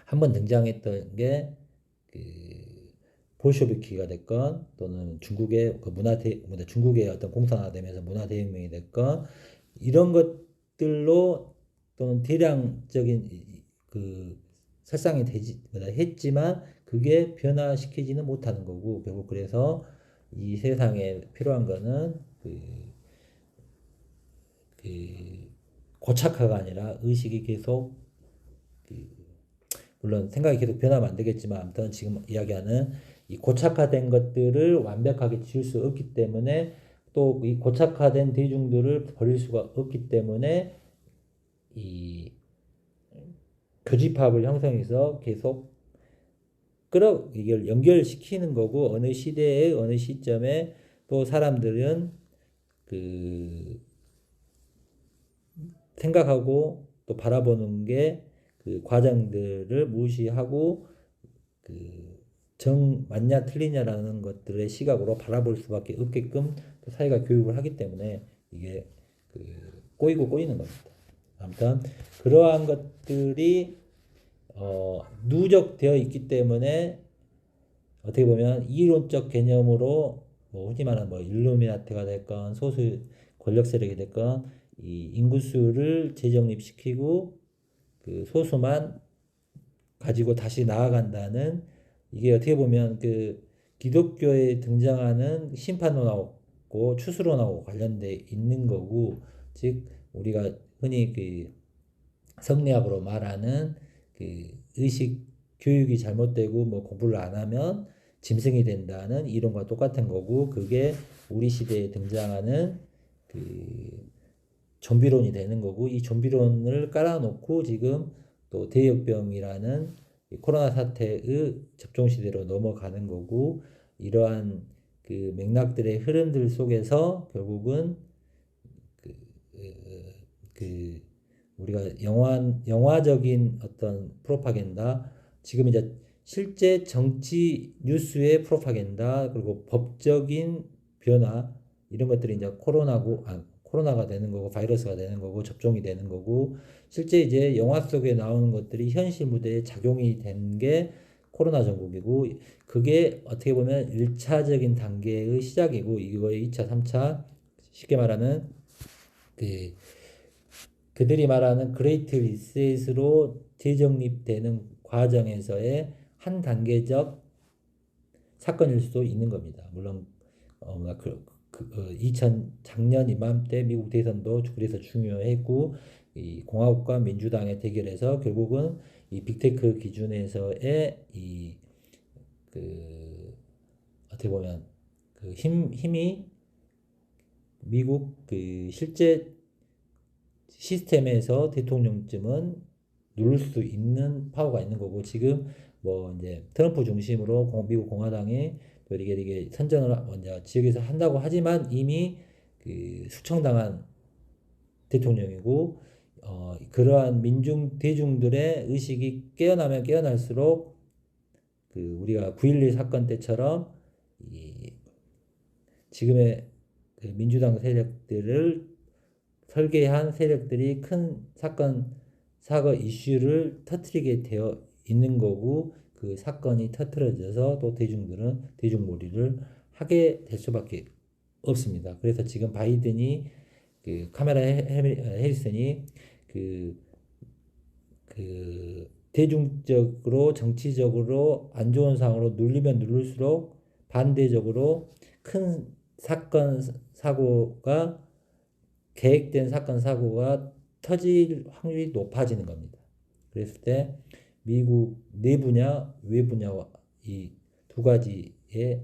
한번 등장했던 게 볼쇼비키가 됐건 또는 중국의 중국의 어떤 공산화되면서 문화대혁명이 됐건 이런 것들로 또는 대량적인 살상이 했지만 그게 변화시키지는 못하는 거고 결국 그래서 이 세상에 필요한 거는 고착화가 아니라 의식이 계속 물론 생각이 계속 변하면 안 되겠지만 아무튼 지금 이야기하는 이 고착화된 것들을 완벽하게 지울 수 없기 때문에 또 이 고착화된 대중들을 버릴 수가 없기 때문에 이 교집합을 형성해서 계속 이걸 연결시키는 거고 어느 시대에 어느 시점에 또 사람들은 생각하고 또 바라보는 게 과정들을 무시하고 정 맞냐 틀리냐라는 것들의 시각으로 바라볼 수밖에 없게끔 또 사회가 교육을 하기 때문에 이게 꼬이는 겁니다. 아무튼 그러한 것들이 누적되어 있기 때문에 어떻게 보면 이론적 개념으로 뭐 흔히 말하는 뭐 일루미나트가 됐건 소수 권력 세력이 됐건 이 인구수를 재정립시키고 소수만 가지고 다시 나아간다는 이게 어떻게 보면 기독교에 등장하는 심판론하고 추수론하고 관련돼 있는 거고 즉 우리가 흔히 성리학으로 말하는 의식 교육이 잘못되고 뭐 공부를 안 하면 짐승이 된다는 이론과 똑같은 거고 그게 우리 시대에 등장하는 좀비론이 되는 거고 이 좀비론을 깔아놓고 지금 또 대역병이라는 코로나 사태의 접종 시대로 넘어가는 거고 이러한 맥락들의 흐름들 속에서 결국은 우리가 영화적인 어떤 프로파간다 지금 이제 실제 정치 뉴스의 프로파간다 그리고 법적인 변화 이런 것들이 이제 코로나가 되는 거고 바이러스가 되는 거고 접종이 되는 거고 실제 이제 영화 속에 나오는 것들이 현실 무대에 작용이 된 게 코로나 전국이고 그게 어떻게 보면 1차적인 단계의 시작이고 이거의 2차, 3차 쉽게 말하는 그들이 말하는 그레이트 리셋으로 재정립되는 과정에서의 한 단계적 사건일 수도 있는 겁니다. 물론 2000작년 이맘때 미국 대선도 그래서 중요했고 이 공화국과 민주당의 대결에서 결국은 이 빅테크 기준에서의 어떻게 보면 힘이 미국 실제 시스템에서 대통령쯤은 누를 수 있는 파워가 있는 거고 지금 뭐 이제 트럼프 중심으로 미국 공화당이 또 이게 선전을 먼저 지역에서 한다고 하지만 이미 숙청당한 대통령이고 그러한 대중들의 의식이 깨어나면 깨어날수록 우리가 9.11 사건 때처럼 지금의 민주당 세력들을 설계한 세력들이 큰 사건 사거 이슈를 터뜨리게 되어 있는 거고 그 사건이 터뜨려져서 또 대중들은 대중몰이를 하게 될 수밖에 없습니다. 그래서 지금 바이든이 그 카메라 해리슨이 그, 대중적으로 정치적으로 안 좋은 상황으로 눌리면 누를수록 반대적으로 큰 사건 사고가 계획된 사건 사고가 터질 확률이 높아지는 겁니다. 그랬을 때 미국 내부냐 외부냐와 이 두 가지의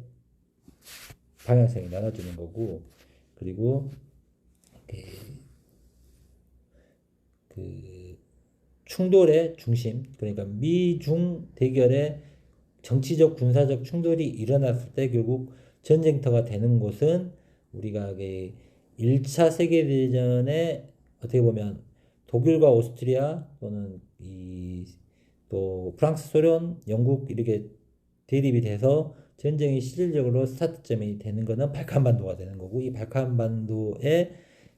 방향성이 나눠지는 거고 그리고 그, 그 충돌의 중심 그러니까 미중 대결의 정치적 군사적 충돌이 일어났을 때 결국 전쟁터가 되는 곳은 우리가 1차 세계대전에 어떻게 보면 독일과 오스트리아 또는 또 프랑스, 소련, 영국 이렇게 대립이 돼서 전쟁이 실질적으로 스타트점이 되는 것은 발칸반도가 되는 거고 이 발칸반도의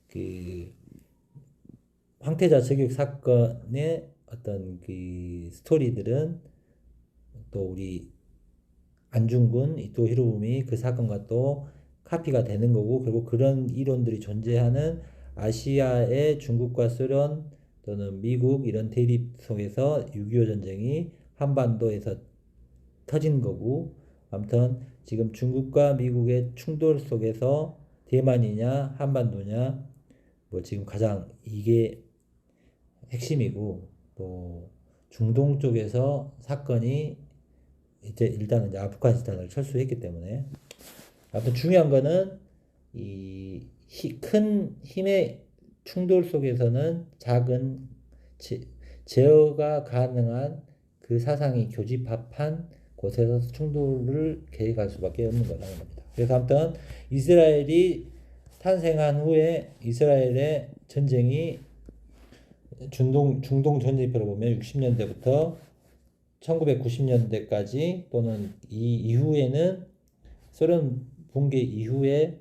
그 황태자 저격 사건의 어떤 그 스토리들은 또 우리 안중근, 이토 히로부미 그 사건과 또 카피가 되는 거고 결국 그런 이론들이 존재하는 아시아의 중국과 소련 또는 미국 이런 대립 속에서 6.25 전쟁이 한반도에서 터진 거고 아무튼 지금 중국과 미국의 충돌 속에서 대만이냐 한반도냐 뭐 지금 가장 이게 핵심이고 또 중동 쪽에서 사건이 이제 일단은 이제 아프가니스탄을 철수했기 때문에 아무튼 중요한 거는 이 큰 힘의 충돌 속에서는 작은 제어가 가능한 그 사상이 교집합한 곳에서 충돌을 계획할 수밖에 없는 거라는 겁니다. 그래서 아무튼 이스라엘이 탄생한 후에 이스라엘의 전쟁이 중동 전쟁표를 보면 60년대부터 1990년대까지 또는 이 이후에는 소련 붕괴 이후에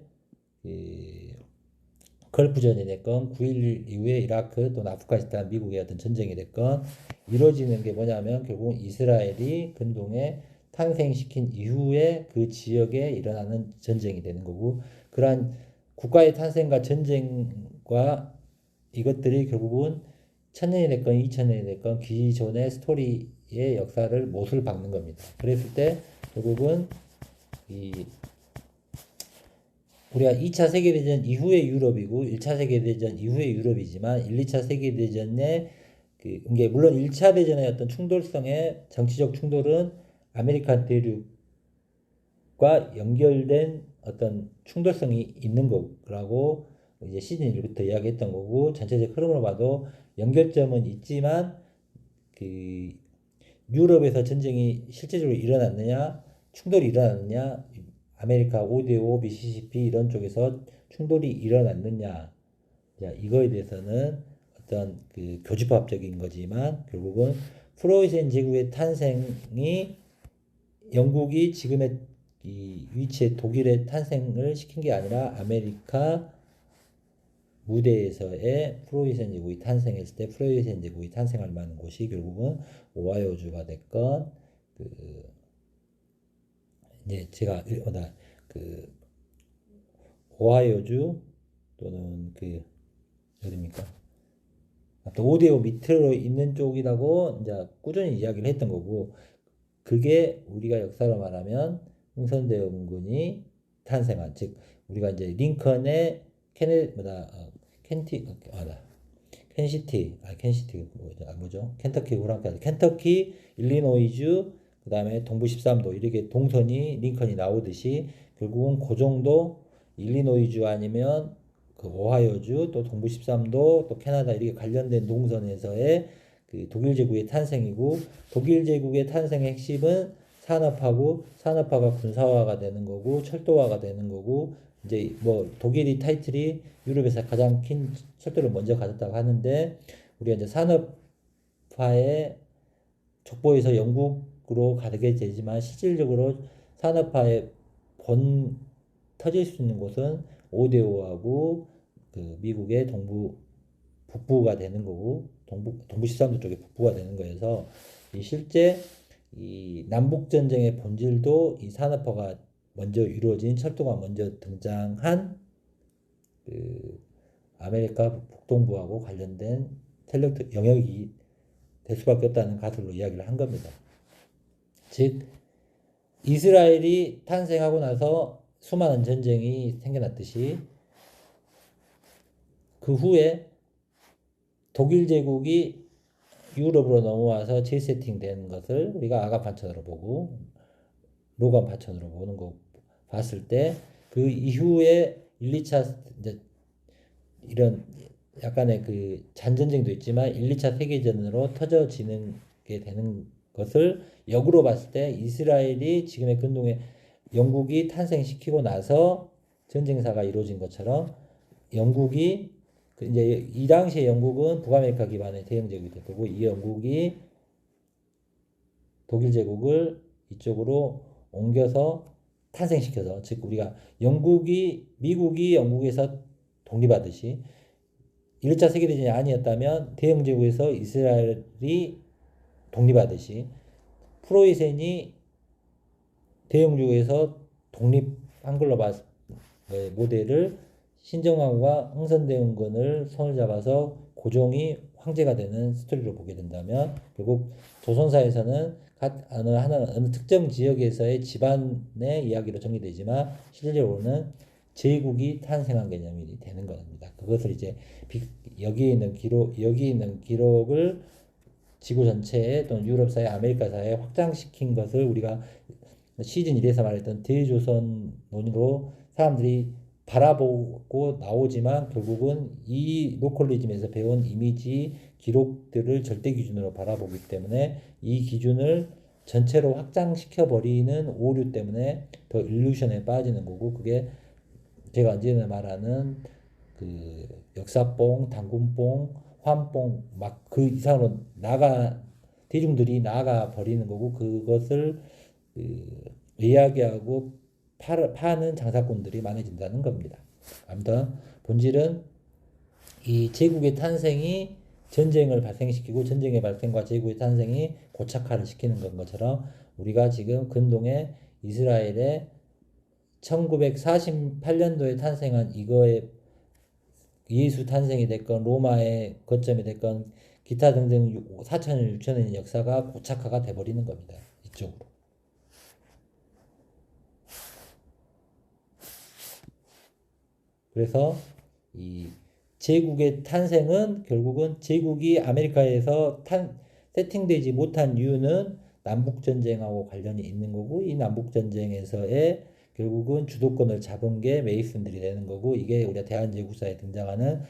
걸프전이 됐건 9.11 이후에 이라크 또는 아프가니스탄 미국의 어떤 전쟁이 됐건 이루어지는 게 뭐냐면 결국 이스라엘이 근동에 탄생시킨 이후에 그 지역에 일어나는 전쟁이 되는 거고 그러한 국가의 탄생과 전쟁과 이것들이 결국은 1000년이 됐건 2000년이 됐건 기존의 스토리의 역사를 못을 박는 겁니다. 그랬을 때 결국은 우리가 2차 세계대전 이후의 유럽이고 1차 세계대전 이후의 유럽이지만 1, 2차 세계대전에 이게 물론 1차 대전의 어떤 충돌성의 정치적 충돌은 아메리칸 대륙과 연결된 어떤 충돌성이 있는 거라고 이제 시즌 1부터 이야기했던 거고 전체적 흐름으로 봐도 연결점은 있지만 유럽에서 전쟁이 실제적으로 일어났느냐 충돌이 일어났느냐 아메리카 5대5 미시시피 이런 쪽에서 충돌이 일어났느냐 이거에 대해서는 어떤 교집합적인 거지만 결국은 프로이센 제국의 탄생이 영국이 지금의 이 위치의 독일의 탄생을 시킨 게 아니라 아메리카 무대에서의 프로이센 제국이 탄생했을 때 프로이센 제국이 탄생할 만한 곳이 결국은 오하이오주가 됐건 이제 제가 오하이오주 또는 어디입니까? 또 5대5 밑으로 있는 쪽이라고 이제 꾸준히 이야기를 했던 거고 그게 우리가 역사로 말하면 흥선대원군이 탄생한 즉 우리가 이제 링컨의 켄터키 우랑까지 켄터키 일리노이주 그 다음에 동부 13도 이렇게 동선이 링컨이 나오듯이 결국은 그 정도 일리노이주 아니면 오하이오주 또 동부 13도 또 캐나다 이렇게 관련된 동선에서의 독일 제국의 탄생이고 독일 제국의 탄생의 핵심은 산업화가 군사화가 되는 거고 철도화가 되는 거고 이제 뭐 독일이 타이틀이 유럽에서 가장 큰 철도를 먼저 가졌다고 하는데 우리가 이제 산업화의 족보에서 영국으로 가게 되지만 실질적으로 산업화의 터질 수 있는 곳은 5대5하고 미국의 동부 북부가 되는 거고 동부 13도 쪽에 북부가 되는 거여서 이 실제 이 남북 전쟁의 본질도 이 산업화가 먼저 이루어진 철도가 먼저 등장한 그 아메리카 북동부하고 관련된 전력 영역이 될 수밖에 없다는 가설로 이야기를 한 겁니다. 즉 이스라엘이 탄생하고 나서 수많은 전쟁이 생겨났듯이 그 후에 독일 제국이 유럽으로 넘어와서 재세팅된 것을 우리가 아간 파천으로 보고 로간 파천으로 보는 거 봤을 때 그 이후에 1, 2차 이제 이런 약간의 그 잔전쟁도 있지만 1, 2차 세계전으로 터져지는 게 되는 것을 역으로 봤을 때 이스라엘이 지금의 근동에 영국이 탄생시키고 나서 전쟁사가 이루어진 것처럼 영국이 이제 이 당시에 영국은 북아메리카 기반의 대영 제국이 될 거고 이 영국이 독일 제국을 이쪽으로 옮겨서 탄생시켜서 즉 우리가 미국이 영국에서 독립하듯이 1차 세계대전이 아니었다면 대영 제국에서 이스라엘이 독립하듯이 프로이센이 대영 제국에서 독립한 걸로 봤을 모델을 신정왕후가 흥선대원군을 손을 잡아서 고종이 황제가 되는 스토리로 보게 된다면 결국 조선사에서는 어느 특정 지역에서의 집안의 이야기로 정리되지만 실질적으로는 제국이 탄생한 개념이 되는 겁니다. 그것을 이제 여기에 있는 기록을 지구 전체에 또는 유럽사회, 아메리카사회에 확장시킨 것을 우리가 시즌 1에서 말했던 대조선론으로 사람들이 바라보고 나오지만 결국은 이 로컬리즘에서 배운 이미지 기록들을 절대 기준으로 바라보기 때문에 이 기준을 전체로 확장시켜 버리는 오류 때문에 더 일루션에 빠지는 거고 그게 제가 언제나 말하는 그 역사뽕, 당군뽕, 환뽕 막 그 이상으로 대중들이 나가 버리는 거고 그것을 이야기하고 파는 장사꾼들이 많아진다는 겁니다. 아무튼 본질은 이 제국의 탄생이 전쟁을 발생시키고 전쟁의 발생과 제국의 탄생이 고착화를 시키는 것처럼 우리가 지금 근동에 이스라엘의 1948년도에 탄생한 이거의 예수 탄생이 됐건 로마의 거점이 됐건 기타 등등 4천년 6천년의 역사가 고착화가 돼버리는 겁니다. 이쪽으로. 그래서 이 제국의 탄생은 결국은 제국이 아메리카에서 세팅되지 못한 이유는 남북전쟁하고 관련이 있는 거고 이 남북전쟁에서의 결국은 주도권을 잡은 게 메이슨들이 되는 거고 이게 우리가 대한제국사에 등장하는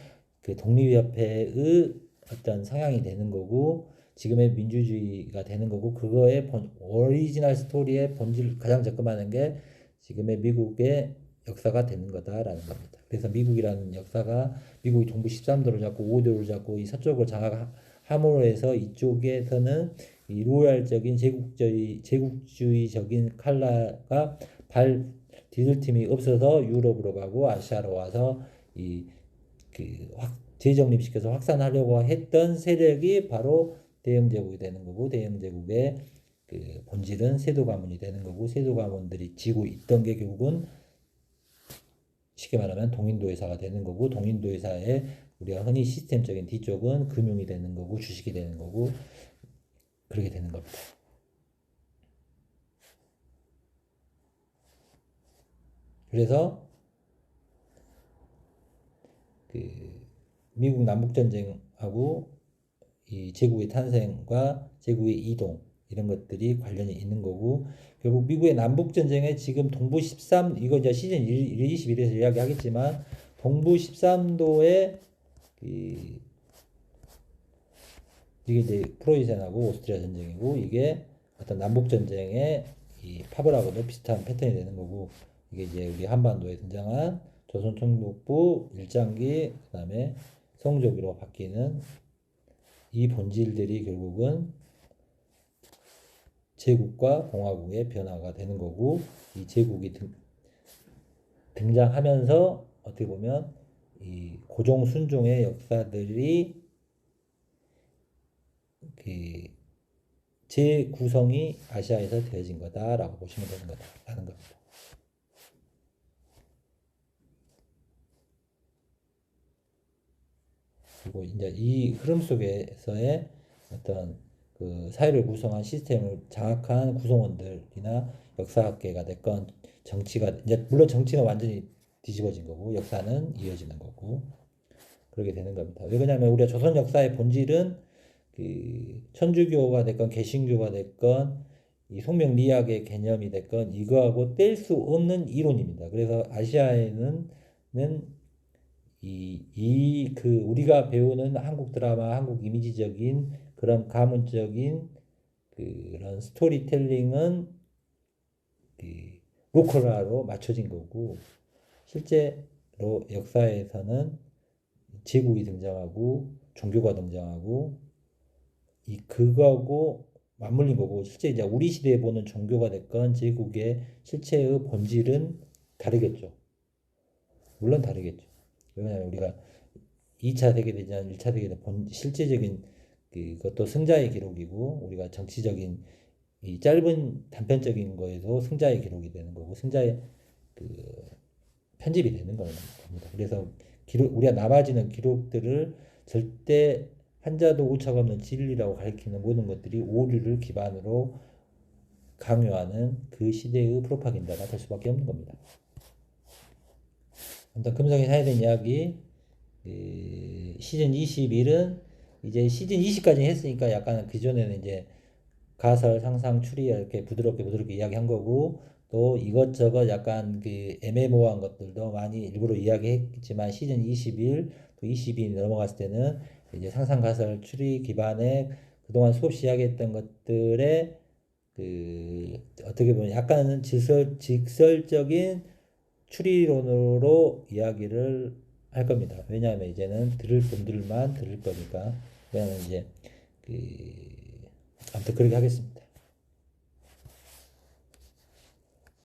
그 독립협회의 어떤 성향이 되는 거고 지금의 민주주의가 되는 거고 그거의 오리지널 스토리의 본질 가장 접근하는 게 지금의 미국의 역사가 되는 거다라는 겁니다. 그래서 미국이라는 역사가 미국이 동부 13도를 잡고 5도를 잡고 이 서쪽을 장악함으로 해서 이쪽에서는 이 로얄적인 제국주의적인 칼라가 발 디딜 틈이 없어서 유럽으로 가고 아시아로 와서 재정립시켜서 확산하려고 했던 세력이 바로 대영제국이 되는 거고 대영제국의 그 본질은 세도 가문이 되는 거고 세도 가문들이 지고 있던 게 결국은 쉽게 말하면 동인도회사가 되는 거고 동인도회사의 우리가 흔히 시스템적인 뒤쪽은 금융이 되는 거고 주식이 되는 거고 그렇게 되는 겁니다. 그래서 그 미국 남북전쟁하고 이 제국의 탄생과 제국의 이동 이런 것들이 관련이 있는 거고 결국 미국의 남북전쟁에 지금 동부 13 이거 이제 시즌 1, 21에서 이야기하겠지만 동부 13도에 이게 이제 프로이센하고 오스트리아 전쟁이고 이게 어떤 남북전쟁의 이 파벌하고도 비슷한 패턴이 되는 거고 이게 이제 우리 한반도에 등장한 조선총독부 일장기 그다음에 성조기로 바뀌는 이 본질들이 결국은 제국과 공화국의 변화가 되는 거고 이 제국이 등장하면서 어떻게 보면 이 고종 순종의 역사들이 그 재구성이 아시아에서 되어진 거다라고 보시면 되는 거다라는 겁니다. 그리고 이제 이 흐름 속에서의 어떤 그 사회를 구성한 시스템을 장악한 구성원들이나 역사학계가 됐건 정치가 이제 물론 정치는 완전히 뒤집어진 거고 역사는 이어지는 거고 그렇게 되는 겁니다. 왜 그러냐면 우리가 조선 역사의 본질은 그 천주교가 됐건 개신교가 됐건 이 송명리학의 개념이 됐건 이거하고 뗄 수 없는 이론입니다. 그래서 아시아에는 그 우리가 배우는 한국 드라마, 한국 이미지적인 그런 가문적인 그런 스토리텔링은 그 로컬화로 맞춰진 거고 실제로 역사에서는 제국이 등장하고 종교가 등장하고 이 그거하고 맞물린 거고 실제 이제 우리 시대에 보는 종교가 됐건 제국의 실체의 본질은 다르겠죠. 물론 다르겠죠. 왜냐하면 우리가 2차 세계대전, 1차 세계대전 실제적인 그것도 승자의 기록이고 우리가 정치적인 이 짧은 단편적인 거에서 승자의 기록이 되는 거고 승자의 그 편집이 되는 겁니다. 그래서 우리가 남아지는 기록들을 절대 한자도 오차가 없는 진리라고 가리키는 모든 것들이 오류를 기반으로 강요하는 그 시대의 프로파간다가 될 수밖에 없는 겁니다. 아무튼 금성이 사야 된 이야기 시즌 21은 이제 시즌 20까지 했으니까 약간 그전에는 이제 가설, 상상, 추리 이렇게 부드럽게 이야기한 거고 또 이것저것 약간 그 애매모호한 것들도 많이 일부러 이야기했지만 시즌 21, 또 22 넘어갔을 때는 이제 상상, 가설, 추리 기반의 그동안 수없이 이야기했던 것들의 그 어떻게 보면 약간은 직설적인 추리론으로 이야기를 할 겁니다. 왜냐하면 이제는 들을 분들만 들을 거니까. 왜냐하면 이제 그 아무튼 그렇게 하겠습니다.